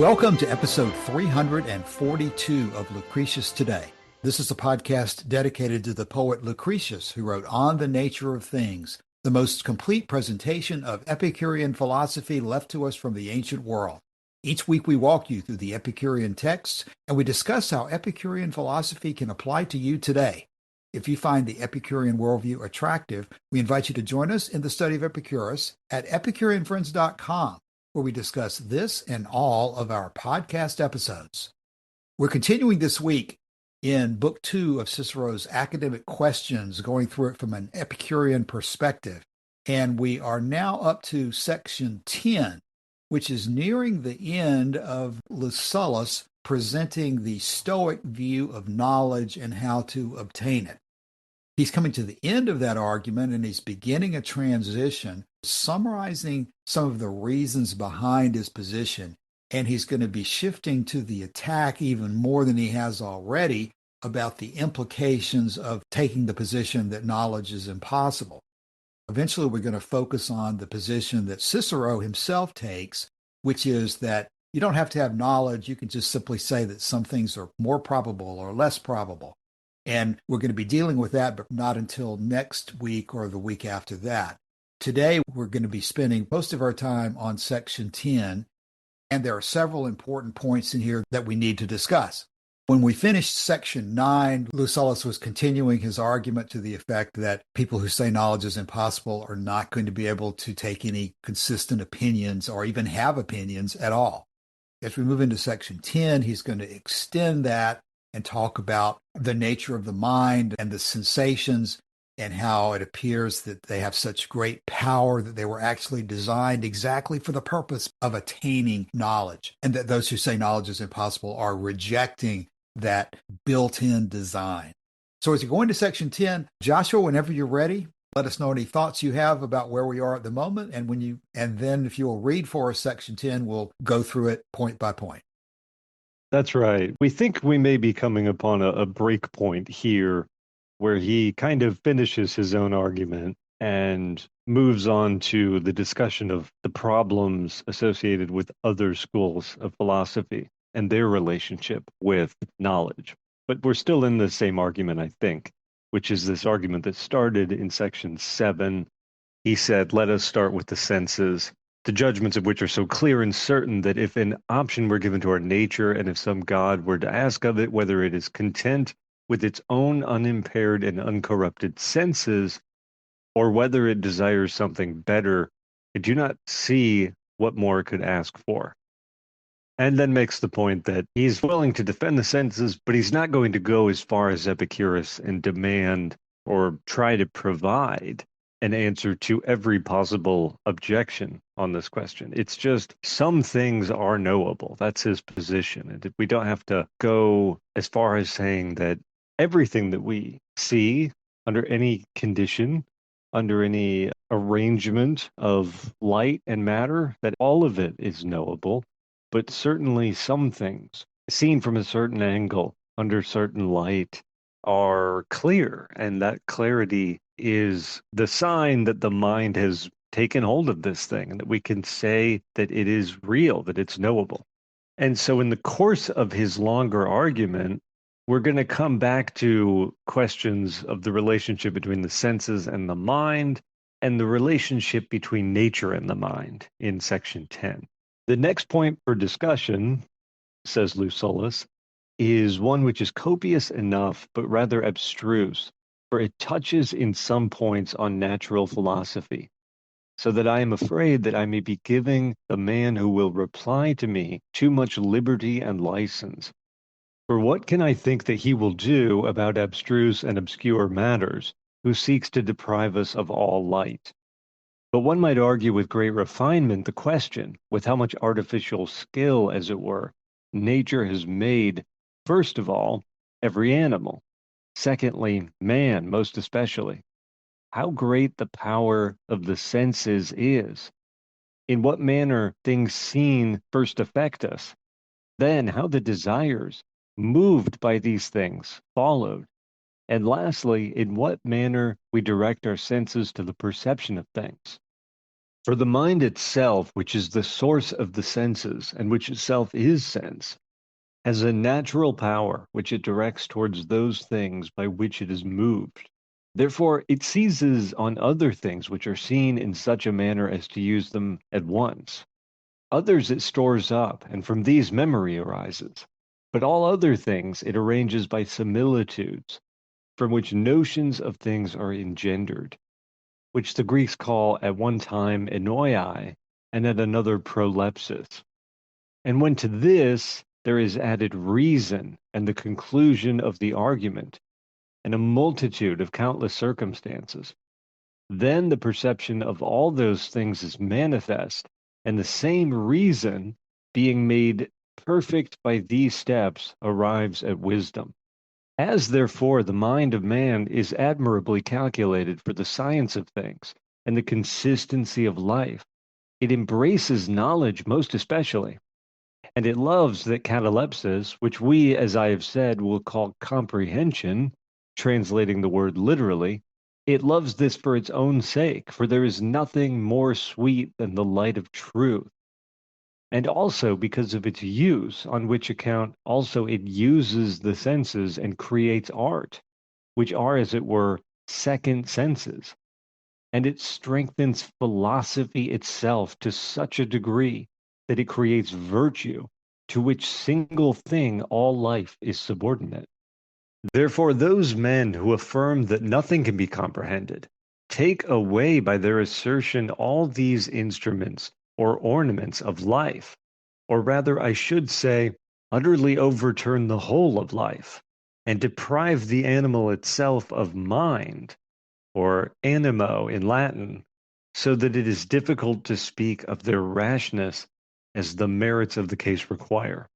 Welcome to episode 342 of Lucretius Today. This is a podcast dedicated to the poet Lucretius, who wrote On the Nature of Things, the most complete presentation of Epicurean philosophy left to us from the ancient world. Each week we walk you through the Epicurean texts, and we discuss how Epicurean philosophy can apply to you today. If you find the Epicurean worldview attractive, we invite you to join us in the study of Epicurus at epicureanfriends.com, where we discuss this and all of our podcast episodes. We're continuing this week in Book 2 of Cicero's Academic Questions, going through it from an Epicurean perspective. And we are now up to section 10, which is nearing the end of Lucullus presenting the Stoic view of knowledge and how to obtain it. He's coming to the end of that argument, and he's beginning a transition, summarizing some of the reasons behind his position. And he's going to be shifting to the attack even more than he has already about the implications of taking the position that knowledge is impossible. Eventually, we're going to focus on the position that Cicero himself takes, which is that you don't have to have knowledge. You can just simply say that some things are more probable or less probable. And we're going to be dealing with that, but not until next week or the week after that. Today, we're going to be spending most of our time on section 10, and there are several important points in here that we need to discuss. When we finished section 9, Lucullus was continuing his argument to the effect that people who say knowledge is impossible are not going to be able to take any consistent opinions or even have opinions at all. As we move into section 10, he's going to extend that and talk about the nature of the mind and the sensations and how it appears that they have such great power that they were actually designed exactly for the purpose of attaining knowledge, and that those who say knowledge is impossible are rejecting that built-in design. So as you go into section 10, Joshua, whenever you're ready, let us know any thoughts you have about where we are at the moment, and then if you will read for us section 10, we'll go through it point by point. That's right. We think we may be coming upon a break point here where he kind of finishes his own argument and moves on to the discussion of the problems associated with other schools of philosophy and their relationship with knowledge. But we're still in the same argument, I think, which is this argument that started in section 7. He said, let us start with the senses, the judgments of which are so clear and certain that if an option were given to our nature, and if some god were to ask of it whether it is content with its own unimpaired and uncorrupted senses, or whether it desires something better, I do not see what more it could ask for. And then makes the point that he's willing to defend the senses, but he's not going to go as far as Epicurus and demand or try to provide an answer to every possible objection on this question. It's just some things are knowable. That's his position. And we don't have to go as far as saying that everything that we see under any condition, under any arrangement of light and matter, that all of it is knowable. But certainly some things seen from a certain angle under certain light are clear, and that clarity is the sign that the mind has taken hold of this thing and that we can say that it is real, that it's knowable. And so in the course of his longer argument, we're going to come back to questions of the relationship between the senses and the mind, and the relationship between nature and the mind in section 10. The next point for discussion, says Lucullus, is one which is copious enough, but rather abstruse, for it touches in some points on natural philosophy, so that I am afraid that I may be giving the man who will reply to me too much liberty and license. For what can I think that he will do about abstruse and obscure matters, who seeks to deprive us of all light? But one might argue with great refinement the question, with how much artificial skill, as it were, nature has made, first of all, every animal, secondly, man most especially. How great the power of the senses is, in what manner things seen first affect us, then how the desires, moved by these things, followed, and lastly, in what manner we direct our senses to the perception of things. For the mind itself, which is the source of the senses, and which itself is sense, has a natural power which it directs towards those things by which it is moved. Therefore, it seizes on other things which are seen in such a manner as to use them at once. Others it stores up, and from these memory arises. But all other things it arranges by similitudes, from which notions of things are engendered, which the Greeks call at one time enoi, and at another prolepsis. And when to this there is added reason and the conclusion of the argument, and a multitude of countless circumstances, then the perception of all those things is manifest, and the same reason, being made perfect by these steps, arrives at wisdom. As therefore the mind of man is admirably calculated for the science of things and the consistency of life, it embraces knowledge most especially, and it loves that catalepsis, which we, as I have said, will call comprehension, translating the word literally. It loves this for its own sake, for there is nothing more sweet than the light of truth. And also because of its use, on which account also it uses the senses and creates art, which are, as it were, second senses. And it strengthens philosophy itself to such a degree that it creates virtue, to which single thing all life is subordinate. Therefore, those men who affirm that nothing can be comprehended take away by their assertion all these instruments or ornaments of life, or rather, I should say, utterly overturn the whole of life, and deprive the animal itself of mind, or animo in Latin, so that it is difficult to speak of their rashness as the merits of the case require.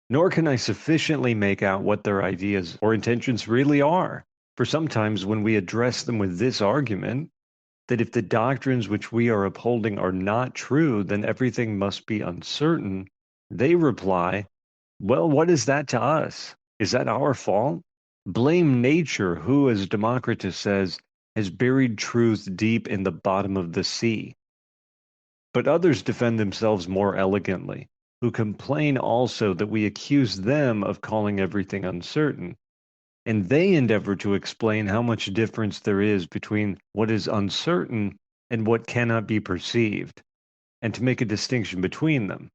Nor can I sufficiently make out what their ideas or intentions really are, for sometimes when we address them with this argument, that if the doctrines which we are upholding are not true, then everything must be uncertain, they reply, well, what is that to us? Is that our fault? Blame nature, who, as Democritus says, has buried truth deep in the bottom of the sea. But others defend themselves more elegantly, who complain also that we accuse them of calling everything uncertain. And they endeavor to explain how much difference there is between what is uncertain and what cannot be perceived, and to make a distinction between them.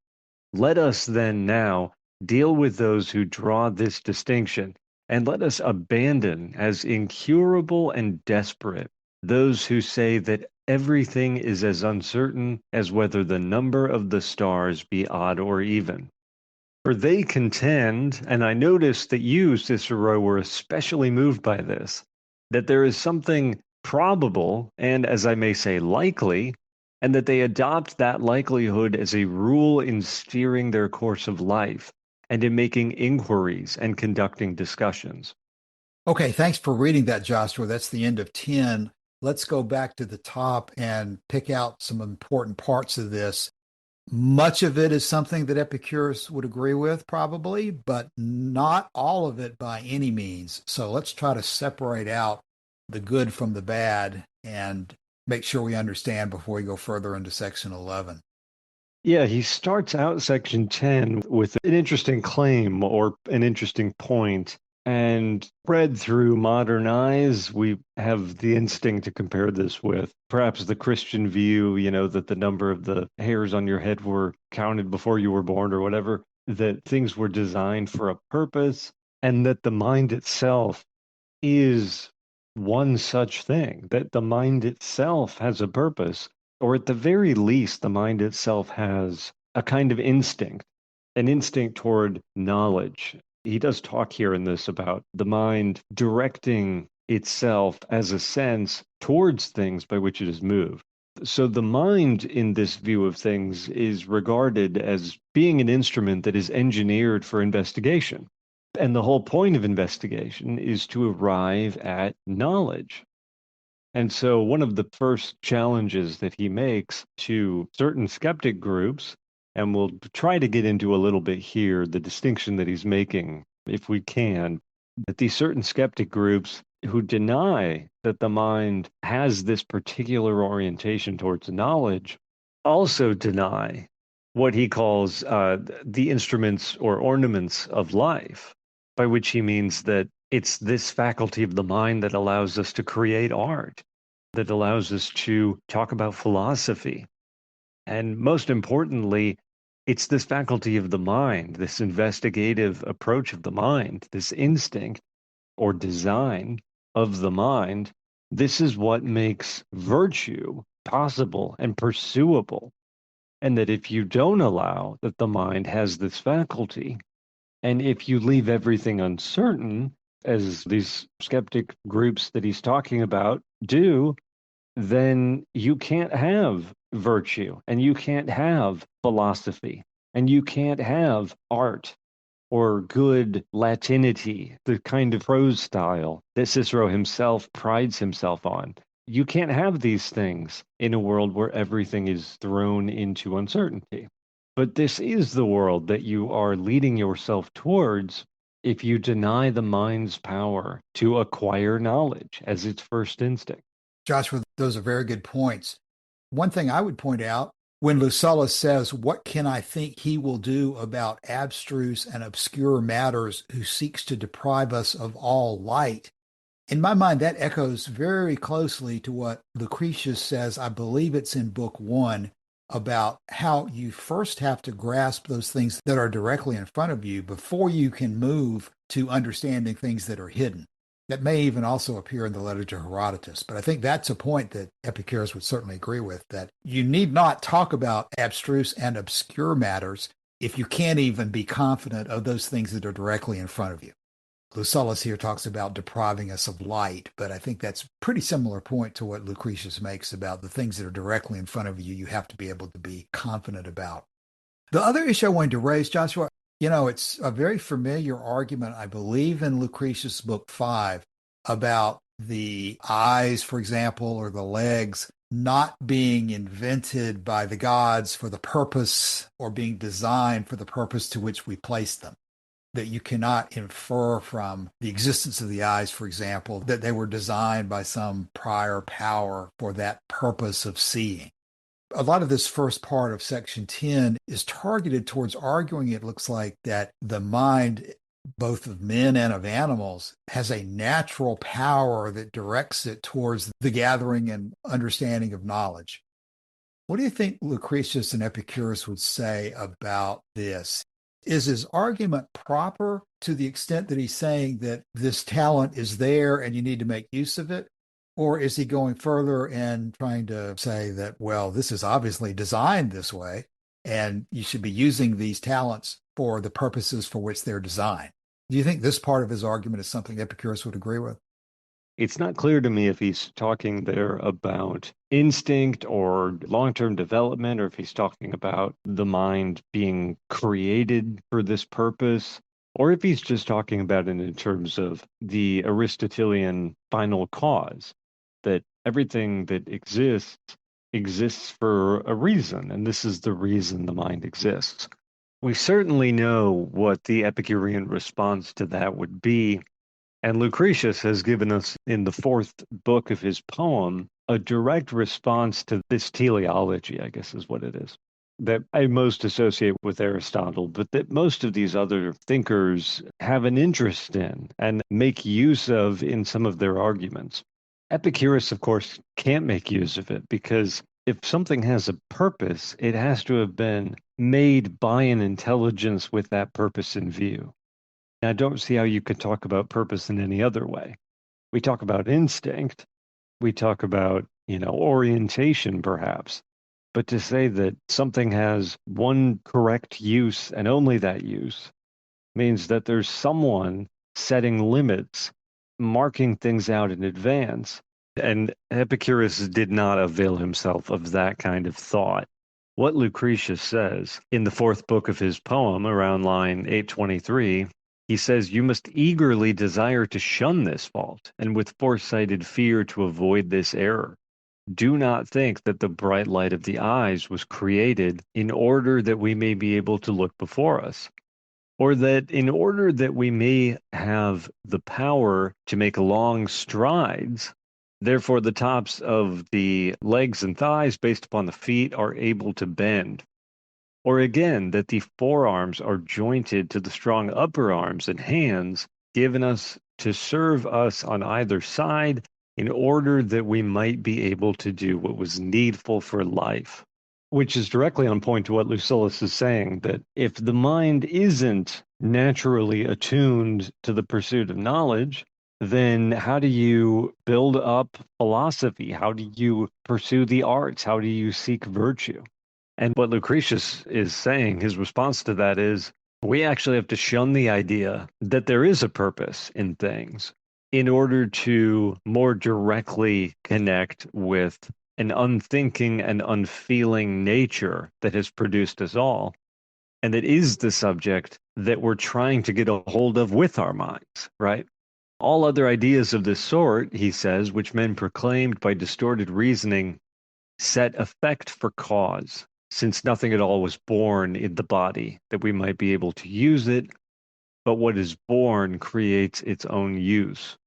Let us then now deal with those who draw this distinction, and let us abandon as incurable and desperate those who say that everything is as uncertain as whether the number of the stars be odd or even. For they contend, and I notice that you, Cicero, were especially moved by this, that there is something probable and, as I may say, likely, and that they adopt that likelihood as a rule in steering their course of life and in making inquiries and conducting discussions. Okay, thanks for reading that, Joshua. That's the end of 10. Let's go back to the top and pick out some important parts of this. Much of it is something that Epicurus would agree with, probably, but not all of it by any means. So let's try to separate out the good from the bad and make sure we understand before we go further into section 11. Yeah, he starts out section 10 with an interesting claim or an interesting point. And read through modern eyes, we have the instinct to compare this with perhaps the Christian view, that the number of the hairs on your head were counted before you were born or whatever, that things were designed for a purpose, and that the mind itself is one such thing, that the mind itself has a purpose, or at the very least, the mind itself has a kind of instinct, an instinct toward knowledge. He does talk here in this about the mind directing itself as a sense towards things by which it is moved. So the mind in this view of things is regarded as being an instrument that is engineered for investigation. And the whole point of investigation is to arrive at knowledge. And so one of the first challenges that he makes to certain skeptic groups, and we'll try to get into a little bit here, the distinction that he's making, if we can, that these certain skeptic groups who deny that the mind has this particular orientation towards knowledge also deny what he calls the instruments or ornaments of life, by which he means that it's this faculty of the mind that allows us to create art, that allows us to talk about philosophy. And most importantly, it's this faculty of the mind, this investigative approach of the mind, this instinct or design of the mind. This is what makes virtue possible and pursuable. And that if you don't allow that the mind has this faculty, and if you leave everything uncertain, as these skeptic groups that he's talking about do, then you can't have virtue and you can't have philosophy and you can't have art or good Latinity, the kind of prose style that Cicero himself prides himself on. You can't have these things in a world where everything is thrown into uncertainty. But this is the world that you are leading yourself towards if you deny the mind's power to acquire knowledge as its first instinct. Joshua, those are very good points. One thing I would point out when Lucullus says, "What can I think he will do about abstruse and obscure matters who seeks to deprive us of all light?" In my mind, that echoes very closely to what Lucretius says. I believe it's in book one about how you first have to grasp those things that are directly in front of you before you can move to understanding things that are hidden. That may even also appear in the letter to Herodotus. But I think that's a point that Epicurus would certainly agree with, that you need not talk about abstruse and obscure matters if you can't even be confident of those things that are directly in front of you. Lucullus here talks about depriving us of light, but I think that's a pretty similar point to what Lucretius makes about the things that are directly in front of you, you have to be able to be confident about. The other issue I wanted to raise, Joshua, it's a very familiar argument, I believe, in Lucretius' book 5 about the eyes, for example, or the legs not being invented by the gods for the purpose or being designed for the purpose to which we place them. That you cannot infer from the existence of the eyes, for example, that they were designed by some prior power for that purpose of seeing. A lot of this first part of section 10 is targeted towards arguing, it looks like, that the mind, both of men and of animals, has a natural power that directs it towards the gathering and understanding of knowledge. What do you think Lucretius and Epicurus would say about this? Is his argument proper to the extent that he's saying that this talent is there and you need to make use of it? Or is he going further and trying to say that, well, this is obviously designed this way and you should be using these talents for the purposes for which they're designed? Do you think this part of his argument is something Epicurus would agree with? It's not clear to me if he's talking there about instinct or long-term development, or if he's talking about the mind being created for this purpose, or if he's just talking about it in terms of the Aristotelian final cause, that everything that exists for a reason, and this is the reason the mind exists. We certainly know what the Epicurean response to that would be. And Lucretius has given us in the fourth book of his poem a direct response to this teleology, I guess is what it is, that I most associate with Aristotle, but that most of these other thinkers have an interest in and make use of in some of their arguments. Epicurus, of course, can't make use of it because if something has a purpose, it has to have been made by an intelligence with that purpose in view. I don't see how you could talk about purpose in any other way. We talk about instinct. We talk about, orientation perhaps. But to say that something has one correct use and only that use means that there's someone setting limits, marking things out in advance. And Epicurus did not avail himself of that kind of thought. What Lucretius says in the fourth book of his poem, around line 823, he says, "You must eagerly desire to shun this fault, and with foresighted fear to avoid this error. Do not think that the bright light of the eyes was created in order that we may be able to look before us. Or that in order that we may have the power to make long strides, therefore the tops of the legs and thighs based upon the feet are able to bend. Or again, that the forearms are jointed to the strong upper arms and hands given us to serve us on either side in order that we might be able to do what was needful for life. Which is directly on point to what Lucilius is saying, that if the mind isn't naturally attuned to the pursuit of knowledge, then how do you build up philosophy? How do you pursue the arts? How do you seek virtue? And what Lucretius is saying, his response to that is, we actually have to shun the idea that there is a purpose in things in order to more directly connect with an unthinking and unfeeling nature that has produced us all. And it is the subject that we're trying to get a hold of with our minds, right? All other ideas of this sort, he says, which men proclaimed by distorted reasoning, set effect for cause, since nothing at all was born in the body that we might be able to use it, but what is born creates its own use.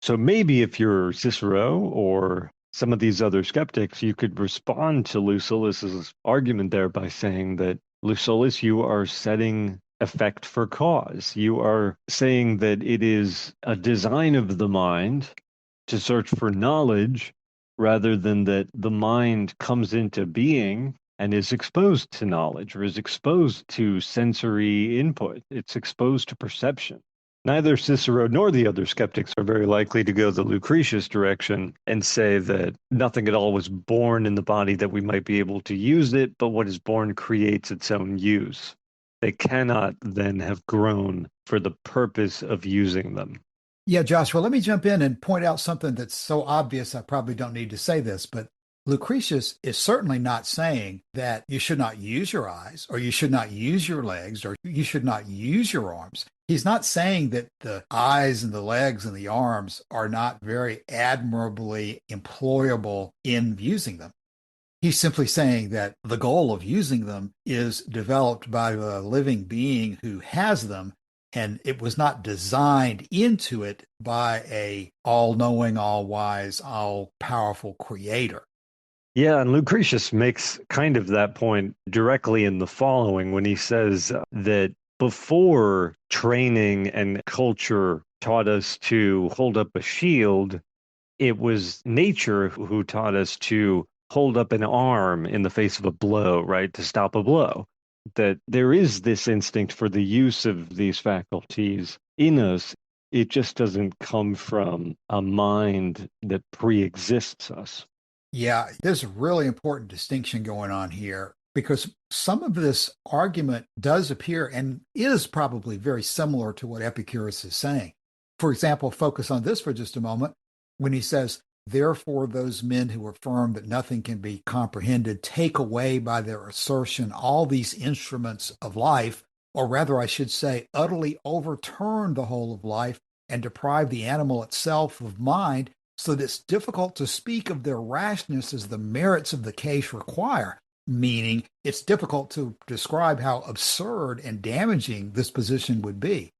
So maybe if you're Cicero or some of these other skeptics, you could respond to Lucilius's argument there by saying that, Lucilius, you are setting effect for cause. You are saying that it is a design of the mind to search for knowledge rather than that the mind comes into being and is exposed to knowledge or is exposed to sensory input. It's exposed to perception. Neither Cicero nor the other skeptics are very likely to go the Lucretius direction and say that nothing at all was born in the body that we might be able to use it, but what is born creates its own use. They cannot then have grown for the purpose of using them. Yeah, Joshua, let me jump in and point out something that's so obvious I probably don't need to say this, but Lucretius is certainly not saying that you should not use your eyes or you should not use your legs or you should not use your arms. He's not saying that the eyes and the legs and the arms are not very admirably employable in using them. He's simply saying that the goal of using them is developed by the living being who has them, and it was not designed into it by a all-knowing, all-wise, all-powerful creator. Yeah, and Lucretius makes kind of that point directly in the following when he says that before training and culture taught us to hold up a shield, it was nature who taught us to hold up an arm in the face of a blow, right, to stop a blow. That there is this instinct for the use of these faculties in us. It just doesn't come from a mind that pre-exists us. Yeah, there's a really important distinction going on here because some of this argument does appear and is probably very similar to what Epicurus is saying. For example, focus on this for just a moment when he says, therefore, those men who affirm that nothing can be comprehended take away by their assertion all these instruments of life, or rather, I should say, utterly overturn the whole of life and deprive the animal itself of mind, so that it's difficult to speak of their rashness as the merits of the case require, meaning it's difficult to describe how absurd and damaging this position would be.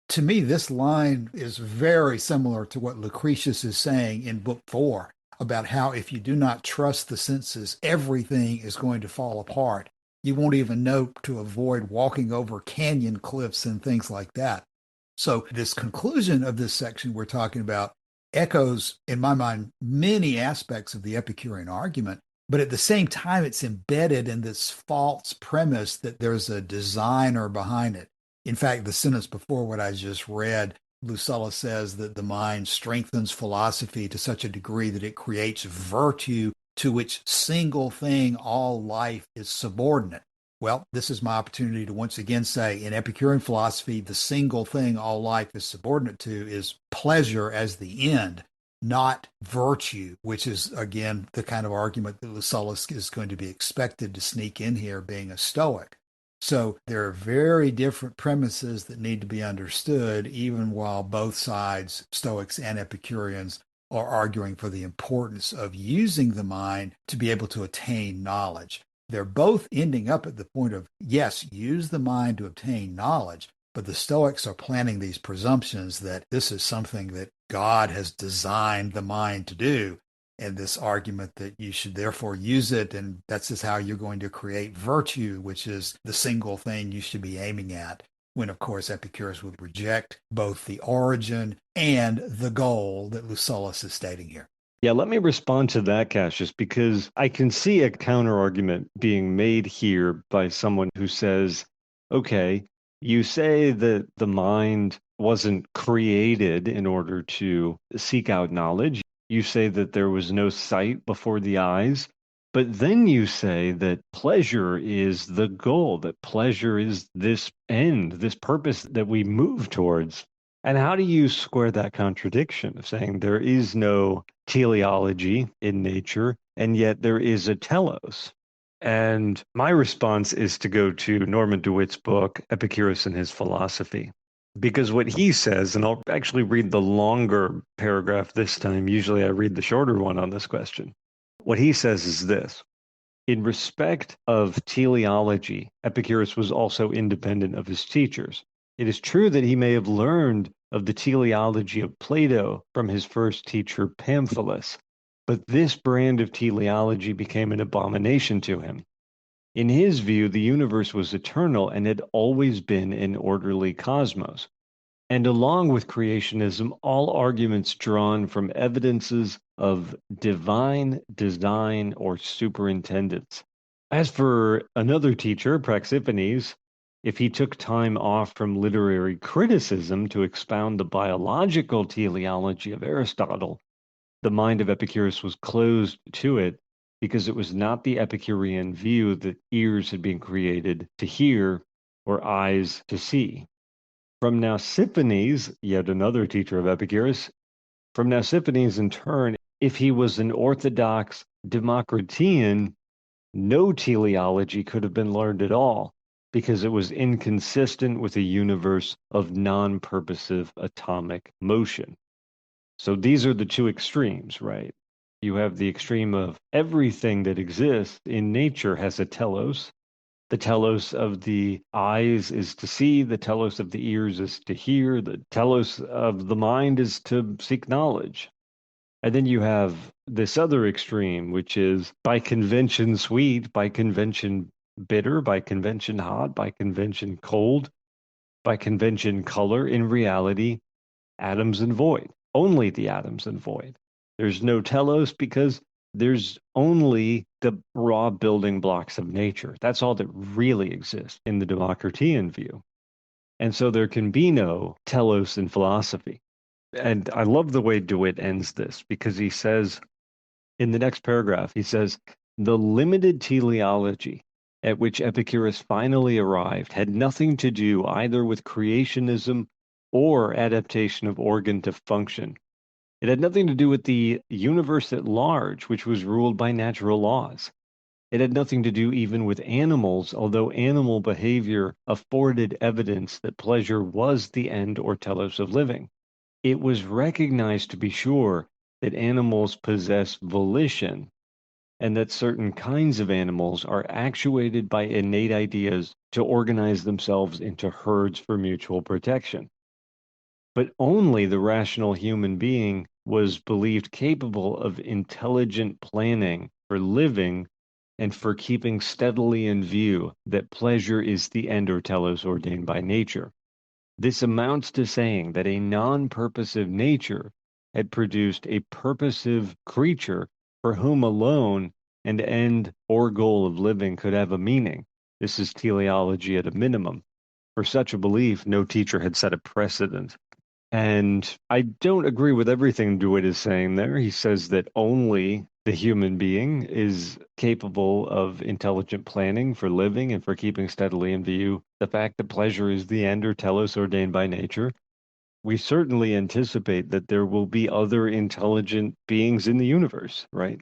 To me, this line is very similar to what Lucretius is saying in Book 4 about how if you do not trust the senses, everything is going to fall apart. You won't even know to avoid walking over canyon cliffs and things like that. So this conclusion of this section we're talking about echoes, in my mind, many aspects of the Epicurean argument, but at the same time, it's embedded in this false premise that there's a designer behind it. In fact, the sentence before what I just read, Lucella says that the mind strengthens philosophy to such a degree that it creates virtue to which single thing all life is subordinate. Well, this is my opportunity to once again say in Epicurean philosophy, the single thing all life is subordinate to is pleasure as the end, not virtue, which is, again, the kind of argument that Lucullus is going to be expected to sneak in here, being a Stoic. So there are very different premises that need to be understood, even while both sides, Stoics and Epicureans, are arguing for the importance of using the mind to be able to attain knowledge. They're both ending up at the point of, yes, use the mind to obtain knowledge, But the Stoics are planting these presumptions that this is something that God has designed the mind to do. And this argument that you should therefore use it, and that's just how you're going to create virtue, which is the single thing you should be aiming at. When, of course, Epicurus would reject both the origin and the goal that Lucullus is stating here. Yeah, let me respond to that, Cassius, because I can see a counter argument being made here by someone who says, okay, you say that the mind wasn't created in order to seek out knowledge. You say that there was no sight before the eyes, but then you say that pleasure is the goal, that pleasure is this end, this purpose that we move towards. And how do you square that contradiction of saying there is no teleology in nature, and yet there is a telos? And my response is to go to Norman DeWitt's book, Epicurus and His Philosophy. Because what he says, and I'll actually read the longer paragraph this time, usually I read the shorter one on this question. What he says is this: in respect of teleology, Epicurus was also independent of his teachers. It is true that he may have learned of the teleology of Plato from his first teacher, Pamphilus, but this brand of teleology became an abomination to him. In his view, the universe was eternal and had always been an orderly cosmos. And along with creationism, all arguments drawn from evidences of divine design or superintendence. As for another teacher, Praxiphanes, if he took time off from literary criticism to expound the biological teleology of Aristotle, the mind of Epicurus was closed to it because it was not the Epicurean view that ears had been created to hear or eyes to see. From Nausiphanes, yet another teacher of Epicurus, from Nausiphanes in turn, if he was an orthodox Democritean, no teleology could have been learned at all because it was inconsistent with a universe of non-purposive atomic motion. So these are the two extremes, right? You have the extreme of everything that exists in nature has a telos. The telos of the eyes is to see, the telos of the ears is to hear, the telos of the mind is to seek knowledge. And then you have this other extreme, which is by convention sweet, by convention bitter, by convention hot, by convention cold, by convention color. In reality, atoms and void, only the atoms and void. There's no telos because there's only the raw building blocks of nature. That's all that really exists in the Democritean view. And so there can be no telos in philosophy. And I love the way DeWitt ends this because he says in the next paragraph, he says, the limited teleology at which Epicurus finally arrived had nothing to do either with creationism or adaptation of organ to function. It had nothing to do with the universe at large, which was ruled by natural laws. It had nothing to do even with animals, although animal behavior afforded evidence that pleasure was the end or telos of living. It was recognized, to be sure, that animals possess volition and that certain kinds of animals are actuated by innate ideas to organize themselves into herds for mutual protection. But only the rational human being was believed capable of intelligent planning for living and for keeping steadily in view that pleasure is the end or telos ordained by nature. This amounts to saying that a non-purposive nature had produced a purposive creature for whom alone an end or goal of living could have a meaning. This is teleology at a minimum. For such a belief, no teacher had set a precedent. And I don't agree with everything DeWitt is saying there. He says that only the human being is capable of intelligent planning for living and for keeping steadily in view the fact that pleasure is the end or telos ordained by nature. We certainly anticipate that there will be other intelligent beings in the universe, right?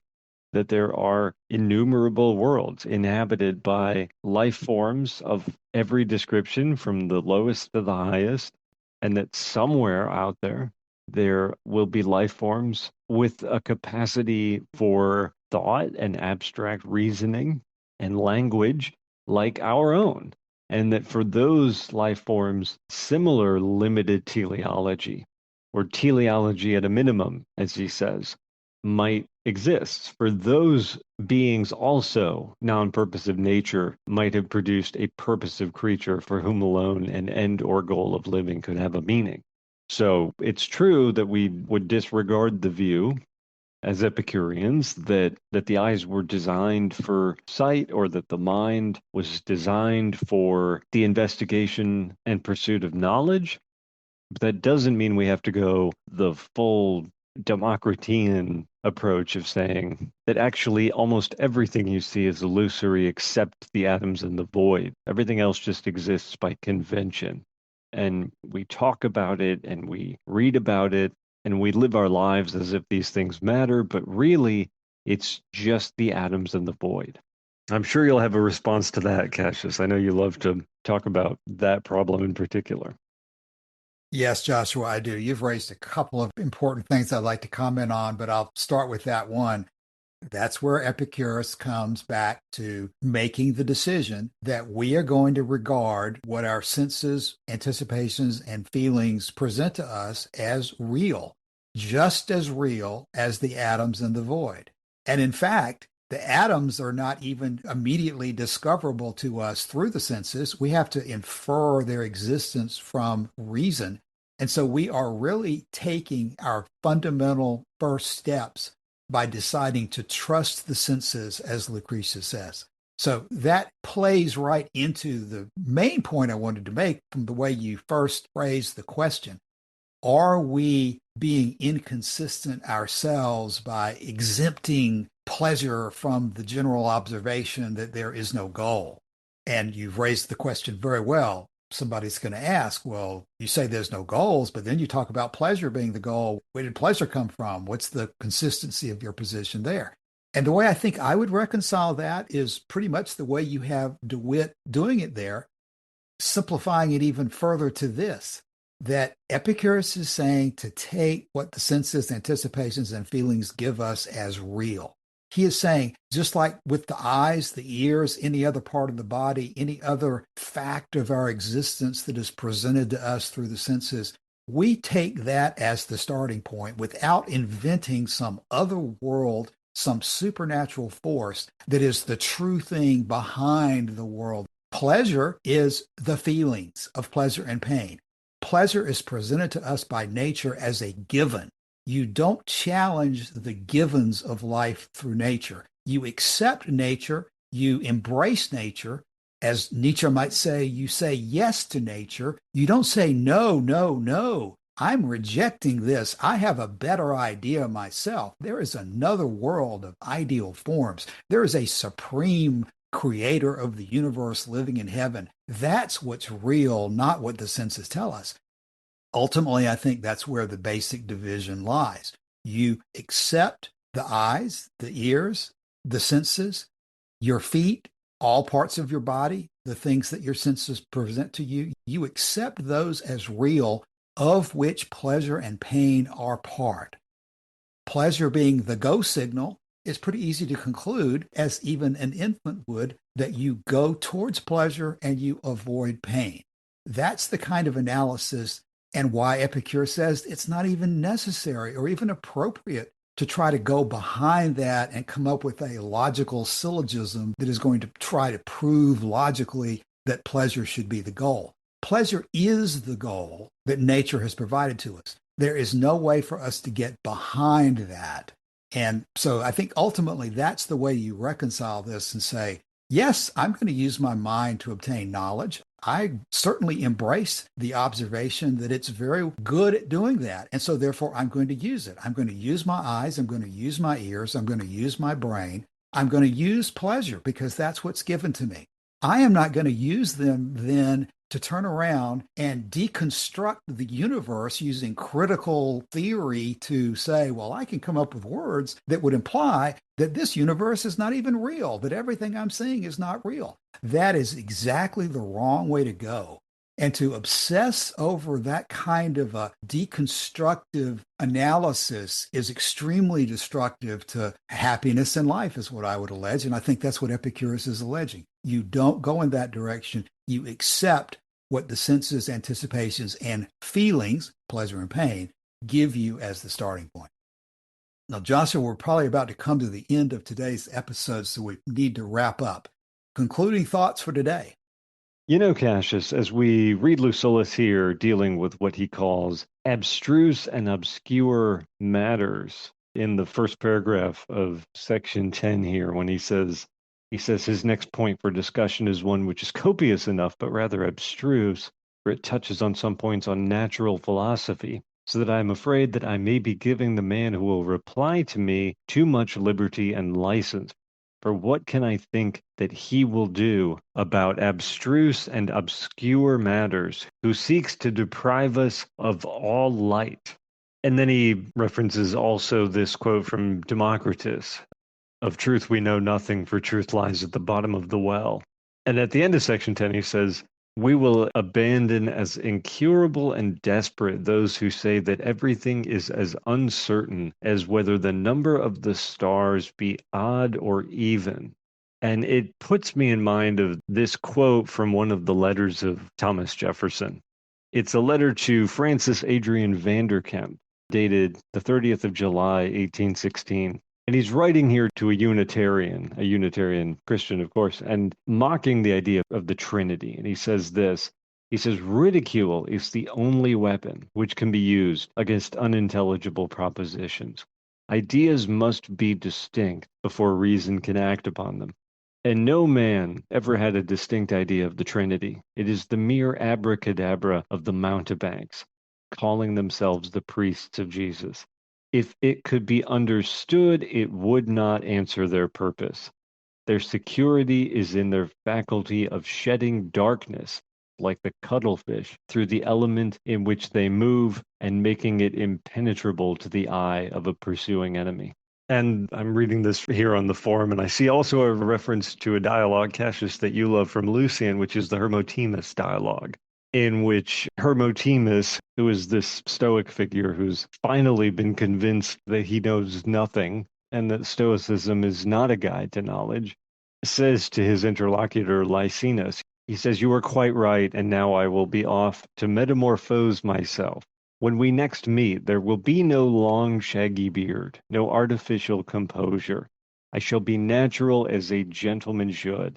That there are innumerable worlds inhabited by life forms of every description, from the lowest to the highest, and that somewhere out there will be life forms with a capacity for thought and abstract reasoning and language like our own. And that for those life forms, similar limited teleology, or teleology at a minimum, as he says, might exist. For those beings also, non-purposive nature might have produced a purposive creature for whom alone an end or goal of living could have a meaning. So it's true that we would disregard the view as Epicureans that the eyes were designed for sight, or that the mind was designed for the investigation and pursuit of knowledge. But that doesn't mean we have to go the full Democritean approach of saying that actually almost everything you see is illusory except the atoms in the void. Everything else just exists by convention. And we talk about it and we read about it and we live our lives as if these things matter, but really it's just the atoms in the void. I'm sure you'll have a response to that, Cassius. I know you love to talk about that problem in particular. Yes, Joshua, I do. You've raised a couple of important things I'd like to comment on, but I'll start with that one. That's where Epicurus comes back to making the decision that we are going to regard what our senses, anticipations, and feelings present to us as real, just as real as the atoms in the void. And in fact, the atoms are not even immediately discoverable to us through the senses. We have to infer their existence from reason. And so we are really taking our fundamental first steps by deciding to trust the senses, as Lucretius says. So that plays right into the main point I wanted to make from the way you first phrased the question. Are we being inconsistent ourselves by exempting pleasure from the general observation that there is no goal? And you've raised the question very well. Somebody's going to ask, well, you say there's no goals, but then you talk about pleasure being the goal. Where did pleasure come from? What's the consistency of your position there? And the way I think I would reconcile that is pretty much the way you have DeWitt doing it there, simplifying it even further to this, that Epicurus is saying to take what the senses, anticipations, and feelings give us as real. He is saying, just like with the eyes, the ears, any other part of the body, any other fact of our existence that is presented to us through the senses, we take that as the starting point without inventing some other world, some supernatural force that is the true thing behind the world. Pleasure is the feelings of pleasure and pain. Pleasure is presented to us by nature as a given. You don't challenge the givens of life through nature. You accept nature, you embrace nature. As Nietzsche might say, you say yes to nature. You don't say, no, no, no. I'm rejecting this. I have a better idea myself. There is another world of ideal forms. There is a supreme creator of the universe living in heaven. That's what's real, not what the senses tell us. Ultimately, I think that's where the basic division lies. You accept the eyes, the ears, the senses, your feet, all parts of your body, the things that your senses present to you. You accept those as real, of which pleasure and pain are part. Pleasure being the go signal, it's pretty easy to conclude, as even an infant would, that you go towards pleasure and you avoid pain. That's the kind of analysis, and why Epicurus says it's not even necessary or even appropriate to try to go behind that and come up with a logical syllogism that is going to try to prove logically that pleasure should be the goal. Pleasure is the goal that nature has provided to us. There is no way for us to get behind that. And so I think ultimately that's the way you reconcile this and say, yes, I'm going to use my mind to obtain knowledge. I certainly embrace the observation that it's very good at doing that. And so therefore I'm going to use it. I'm going to use my eyes. I'm going to use my ears. I'm going to use my brain. I'm going to use pleasure because that's what's given to me. I am not going to use them then to turn around and deconstruct the universe using critical theory to say, well, I can come up with words that would imply that this universe is not even real, that everything I'm seeing is not real. That is exactly the wrong way to go. And to obsess over that kind of a deconstructive analysis is extremely destructive to happiness in life, is what I would allege. And I think that's what Epicurus is alleging. You don't go in that direction. You accept what the senses, anticipations, and feelings, pleasure and pain, give you as the starting point. Now, Joshua, we're probably about to come to the end of today's episode, so we need to wrap up. Concluding thoughts for today. You know, Cassius, as we read Lucullus here dealing with what he calls abstruse and obscure matters in the first paragraph of section 10 here, when he says his next point for discussion is one which is copious enough, but rather abstruse, for it touches on some points on natural philosophy, so that I am afraid that I may be giving the man who will reply to me too much liberty and license. For what can I think that he will do about abstruse and obscure matters, who seeks to deprive us of all light? And then he references also this quote from Democritus: of truth we know nothing, for truth lies at the bottom of the well. And at the end of section 10, he says, we will abandon as incurable and desperate those who say that everything is as uncertain as whether the number of the stars be odd or even. And it puts me in mind of this quote from one of the letters of Thomas Jefferson. It's a letter to Francis Adrian Vanderkemp, dated the 30th of July, 1816. And he's writing here to a Unitarian Christian, of course, and mocking the idea of the Trinity. And he says this, he says, ridicule is the only weapon which can be used against unintelligible propositions. Ideas must be distinct before reason can act upon them. And no man ever had a distinct idea of the Trinity. It is the mere abracadabra of the mountebanks, calling themselves the priests of Jesus. If it could be understood, it would not answer their purpose. Their security is in their faculty of shedding darkness, like the cuttlefish, through the element in which they move and making it impenetrable to the eye of a pursuing enemy. And I'm reading this here on the forum, and I see also a reference to a dialogue, Cassius, that you love from Lucian, which is the Hermotimus dialogue, in which Hermotimus, who is this Stoic figure who's finally been convinced that he knows nothing and that Stoicism is not a guide to knowledge, says to his interlocutor Lycinus, he says, you are quite right, and now I will be off to metamorphose myself. When we next meet, there will be no long shaggy beard, no artificial composure. I shall be natural as a gentleman should.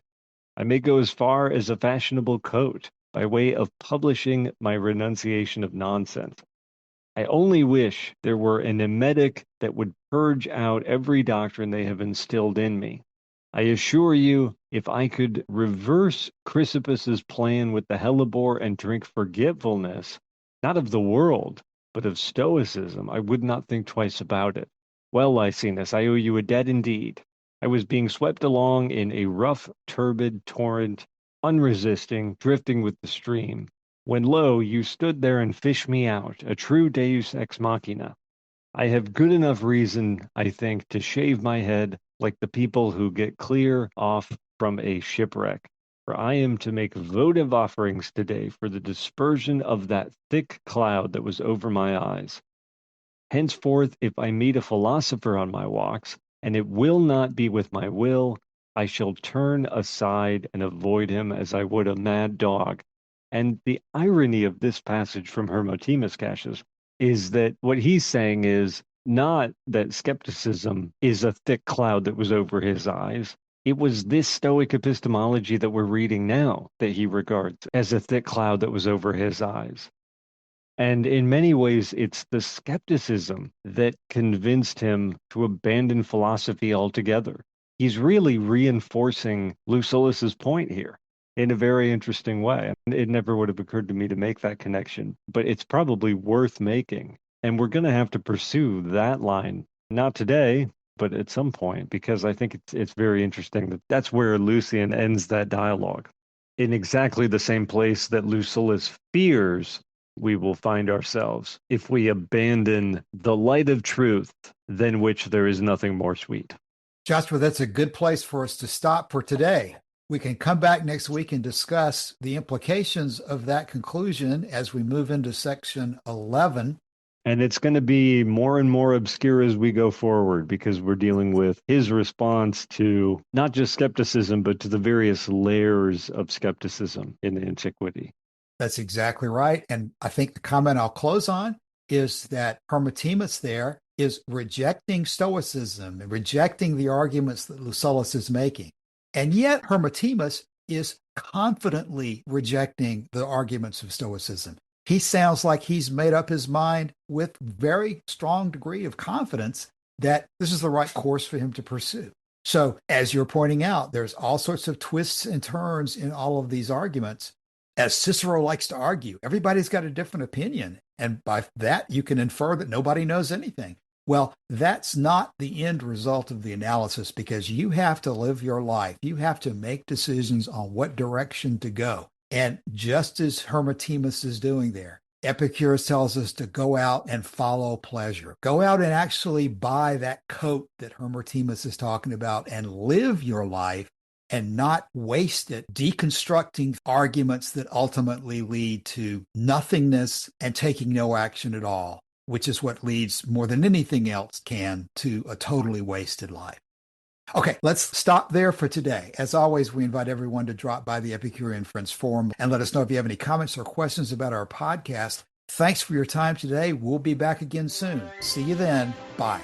I may go as far as a fashionable coat, by way of publishing my renunciation of nonsense. I only wish there were an emetic that would purge out every doctrine they have instilled in me. I assure you, if I could reverse Chrysippus's plan with the hellebore and drink forgetfulness, not of the world, but of Stoicism, I would not think twice about it. Well, Lycinus, I owe you a debt indeed. I was being swept along in a rough, turbid torrent, unresisting, drifting with the stream, when lo, you stood there and fished me out, a true deus ex machina. I have good enough reason, I think, to shave my head like the people who get clear off from a shipwreck, for I am to make votive offerings today for the dispersion of that thick cloud that was over my eyes. Henceforth, if I meet a philosopher on my walks, and it will not be with my will, I shall turn aside and avoid him as I would a mad dog. And the irony of this passage from Hermotimus, Cassius, is that what he's saying is not that skepticism is a thick cloud that was over his eyes. It was this Stoic epistemology that we're reading now that he regards as a thick cloud that was over his eyes. And in many ways, it's the skepticism that convinced him to abandon philosophy altogether. He's really reinforcing Lucullus's point here in a very interesting way. It never would have occurred to me to make that connection, but it's probably worth making. And we're going to have to pursue that line, not today, but at some point, because I think it's very interesting that that's where Lucian ends that dialogue. In exactly the same place that Lucullus fears we will find ourselves if we abandon the light of truth, than which there is nothing more sweet. Joshua, that's a good place for us to stop for today. We can come back next week and discuss the implications of that conclusion as we move into section 11. And it's going to be more and more obscure as we go forward because we're dealing with his response to not just skepticism, but to the various layers of skepticism in antiquity. That's exactly right. And I think the comment I'll close on is that Hermotimus there is rejecting Stoicism and rejecting the arguments that Lucullus is making. And yet Hermotimus is confidently rejecting the arguments of Stoicism. He sounds like he's made up his mind with very strong degree of confidence that this is the right course for him to pursue. So, as you're pointing out, there's all sorts of twists and turns in all of these arguments. As Cicero likes to argue, everybody's got a different opinion. And by that, you can infer that nobody knows anything. Well, that's not the end result of the analysis because you have to live your life. You have to make decisions on what direction to go. And just as Hermotimus is doing there, Epicurus tells us to go out and follow pleasure. Go out and actually buy that coat that Hermotimus is talking about and live your life and not waste it deconstructing arguments that ultimately lead to nothingness and taking no action at all, which is what leads more than anything else can to a totally wasted life. Okay, let's stop there for today. As always, we invite everyone to drop by the Epicurean Friends Forum and let us know if you have any comments or questions about our podcast. Thanks for your time today. We'll be back again soon. See you then. Bye.